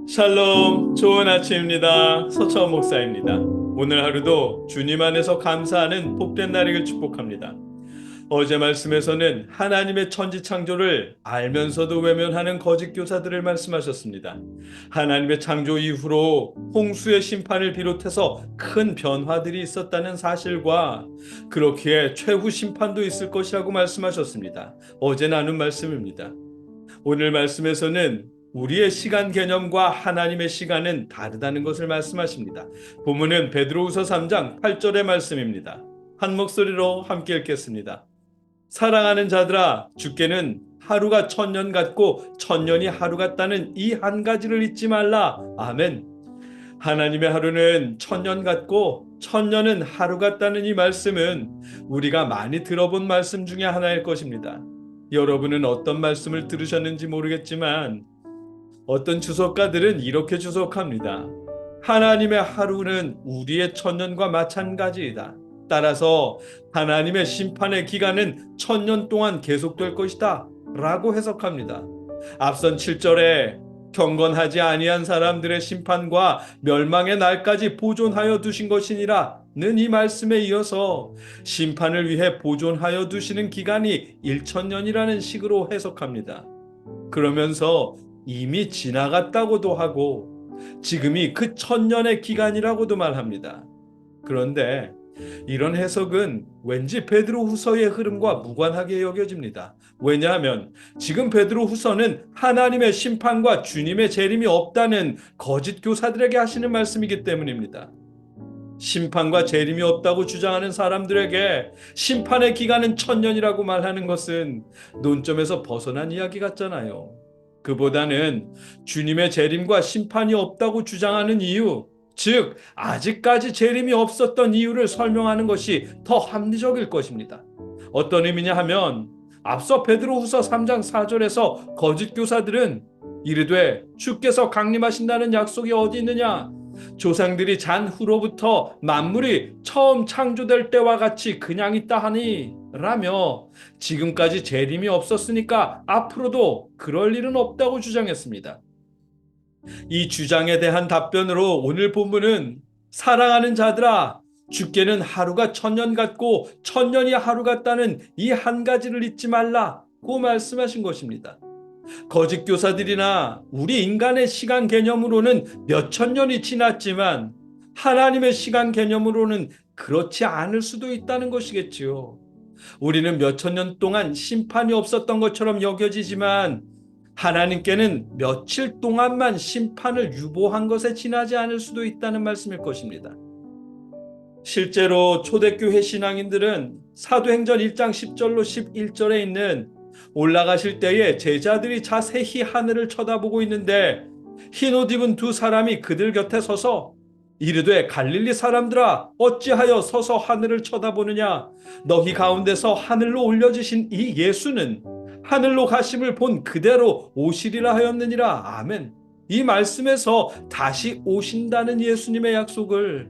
샬롬, 좋은 아침입니다. 서처원 목사입니다. 오늘 하루도 주님 안에서 감사하는 복된 날이길 축복합니다. 어제 말씀에서는 하나님의 천지 창조를 알면서도 외면하는 거짓 교사들을 말씀하셨습니다. 하나님의 창조 이후로 홍수의 심판을 비롯해서 큰 변화들이 있었다는 사실과 그렇기에 최후 심판도 있을 것이라고 말씀하셨습니다. 어제 나눈 말씀입니다. 오늘 말씀에서는 우리의 시간 개념과 하나님의 시간은 다르다는 것을 말씀하십니다. 본문은 베드로후서 3장 8절의 말씀입니다. 한 목소리로 함께 읽겠습니다. 사랑하는 자들아, 주께는 하루가 천년 같고 천년이 하루 같다는 이 한 가지를 잊지 말라. 아멘. 하나님의 하루는 천년 같고 천년은 하루 같다는 이 말씀은 우리가 많이 들어본 말씀 중에 하나일 것입니다. 여러분은 어떤 말씀을 들으셨는지 모르겠지만 어떤 주석가들은 이렇게 주석합니다. 하나님의 하루는 우리의 천년과 마찬가지이다. 따라서 하나님의 심판의 기간은 천년 동안 계속될 것이다 라고 해석합니다. 앞선 7절에 경건하지 아니한 사람들의 심판과 멸망의 날까지 보존하여 두신 것이니라는 이 말씀에 이어서 심판을 위해 보존하여 두시는 기간이 1000년이라는 식으로 해석합니다. 그러면서 이미 지나갔다고도 하고 지금이 그 1000년의 기간이라고도 말합니다. 그런데 이런 해석은 왠지 베드로후서의 흐름과 무관하게 여겨집니다. 왜냐하면 지금 베드로후서는 하나님의 심판과 주님의 재림이 없다는 거짓 교사들에게 하시는 말씀이기 때문입니다. 심판과 재림이 없다고 주장하는 사람들에게 심판의 기간은 1000년이라고 말하는 것은 논점에서 벗어난 이야기 같잖아요. 그보다는 주님의 재림과 심판이 없다고 주장하는 이유, 즉 아직까지 재림이 없었던 이유를 설명하는 것이 더 합리적일 것입니다. 어떤 의미냐 하면 앞서 베드로후서 3장 4절에서 거짓 교사들은 이르되 주께서 강림하신다는 약속이 어디 있느냐? 조상들이 잔 후로부터 만물이 처음 창조될 때와 같이 그냥 있다 하니 라며 지금까지 재림이 없었으니까 앞으로도 그럴 일은 없다고 주장했습니다. 이 주장에 대한 답변으로 오늘 본문은 사랑하는 자들아, 주께는 하루가 천년 같고 천년이 하루 같다는 이 한 가지를 잊지 말라고 말씀하신 것입니다. 거짓 교사들이나 우리 인간의 시간 개념으로는 몇천 년이 지났지만 하나님의 시간 개념으로는 그렇지 않을 수도 있다는 것이겠지요. 우리는 몇천 년 동안 심판이 없었던 것처럼 여겨지지만 하나님께는 며칠 동안만 심판을 유보한 것에 지나지 않을 수도 있다는 말씀일 것입니다. 실제로 초대교회 신앙인들은 사도행전 1장 10절로 11절에 있는 올라가실 때에 제자들이 자세히 하늘을 쳐다보고 있는데 흰 옷 입은 두 사람이 그들 곁에 서서 이르되 갈릴리 사람들아 어찌하여 서서 하늘을 쳐다보느냐 너희 가운데서 하늘로 올려지신 이 예수는 하늘로 가심을 본 그대로 오시리라 하였느니라. 아멘. 이 말씀에서 다시 오신다는 예수님의 약속을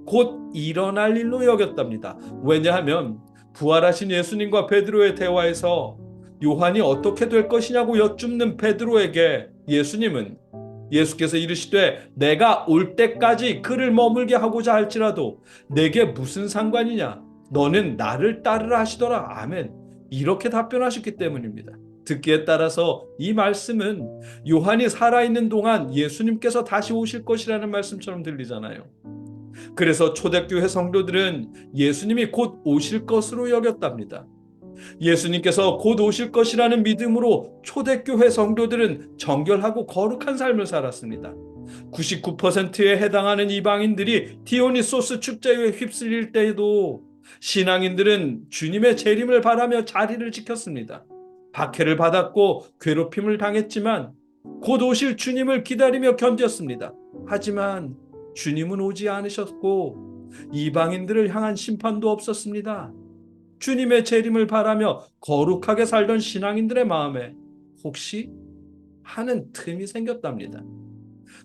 곧 일어날 일로 여겼답니다. 왜냐하면 부활하신 예수님과 베드로의 대화에서 요한이 어떻게 될 것이냐고 여쭙는 베드로에게 예수께서 이르시되 내가 올 때까지 그를 머물게 하고자 할지라도 내게 무슨 상관이냐 너는 나를 따르라 하시더라. 아멘. 이렇게 답변하셨기 때문입니다. 듣기에 따라서 이 말씀은 요한이 살아있는 동안 예수님께서 다시 오실 것이라는 말씀처럼 들리잖아요. 그래서 초대교회 성도들은 예수님이 곧 오실 것으로 여겼답니다. 예수님께서 곧 오실 것이라는 믿음으로 초대교회 성도들은 정결하고 거룩한 삶을 살았습니다. 99%에 해당하는 이방인들이 디오니소스 축제에 휩쓸릴 때에도 신앙인들은 주님의 재림을 바라며 자리를 지켰습니다. 박해를 받았고 괴롭힘을 당했지만 곧 오실 주님을 기다리며 견뎠습니다. 하지만 주님은 오지 않으셨고 이방인들을 향한 심판도 없었습니다. 주님의 재림을 바라며 거룩하게 살던 신앙인들의 마음에 혹시 하는 틈이 생겼답니다.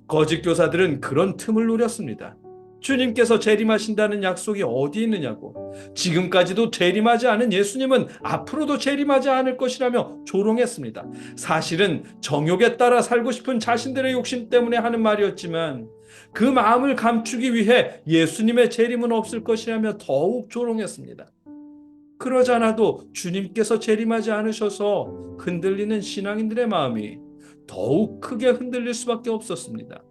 거짓 교사들은 그런 틈을 노렸습니다. 주님께서 재림하신다는 약속이 어디 있느냐고. 지금까지도 재림하지 않은 예수님은 앞으로도 재림하지 않을 것이라며 조롱했습니다. 사실은 정욕에 따라 살고 싶은 자신들의 욕심 때문에 하는 말이었지만 그 마음을 감추기 위해 예수님의 재림은 없을 것이라며 더욱 조롱했습니다. 그러지 않아도 주님께서 재림하지 않으셔서 흔들리는 신앙인들의 마음이 더욱 크게 흔들릴 수밖에 없었습니다.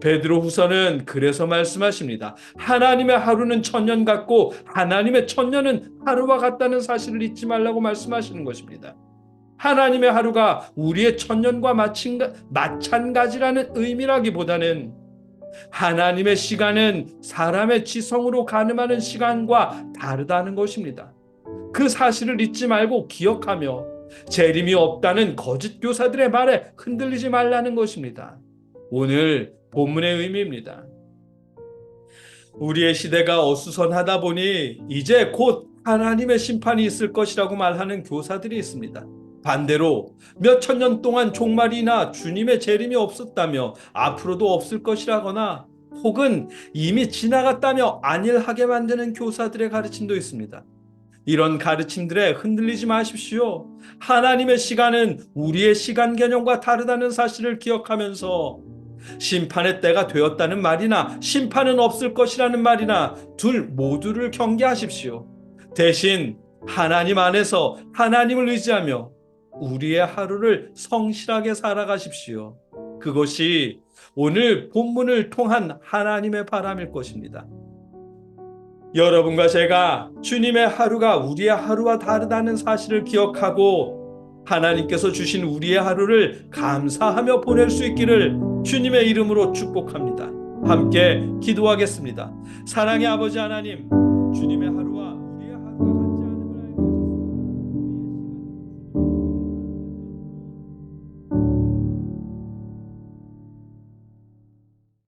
베드로후서는 그래서 말씀하십니다. 하나님의 하루는 천년 같고 하나님의 천년은 하루와 같다는 사실을 잊지 말라고 말씀하시는 것입니다. 하나님의 하루가 우리의 천년과 마찬가지라는 의미라기보다는 하나님의 시간은 사람의 지성으로 가늠하는 시간과 다르다는 것입니다. 그 사실을 잊지 말고 기억하며 재림이 없다는 거짓 교사들의 말에 흔들리지 말라는 것입니다. 오늘 본문의 의미입니다. 우리의 시대가 어수선하다 보니 이제 곧 하나님의 심판이 있을 것이라고 말하는 교사들이 있습니다. 반대로 몇 천 년 동안 종말이나 주님의 재림이 없었다며 앞으로도 없을 것이라거나 혹은 이미 지나갔다며 안일하게 만드는 교사들의 가르침도 있습니다. 이런 가르침들에 흔들리지 마십시오. 하나님의 시간은 우리의 시간 개념과 다르다는 사실을 기억하면서 심판의 때가 되었다는 말이나 심판은 없을 것이라는 말이나 둘 모두를 경계하십시오. 대신 하나님 안에서 하나님을 의지하며 우리의 하루를 성실하게 살아가십시오. 그것이 오늘 본문을 통한 하나님의 바람일 것입니다. 여러분과 제가 주님의 하루가 우리의 하루와 다르다는 사실을 기억하고 하나님께서 주신 우리의 하루를 감사하며 보낼 수 있기를 주님의 이름으로 축복합니다. 함께 기도하겠습니다. 사랑의 아버지 하나님,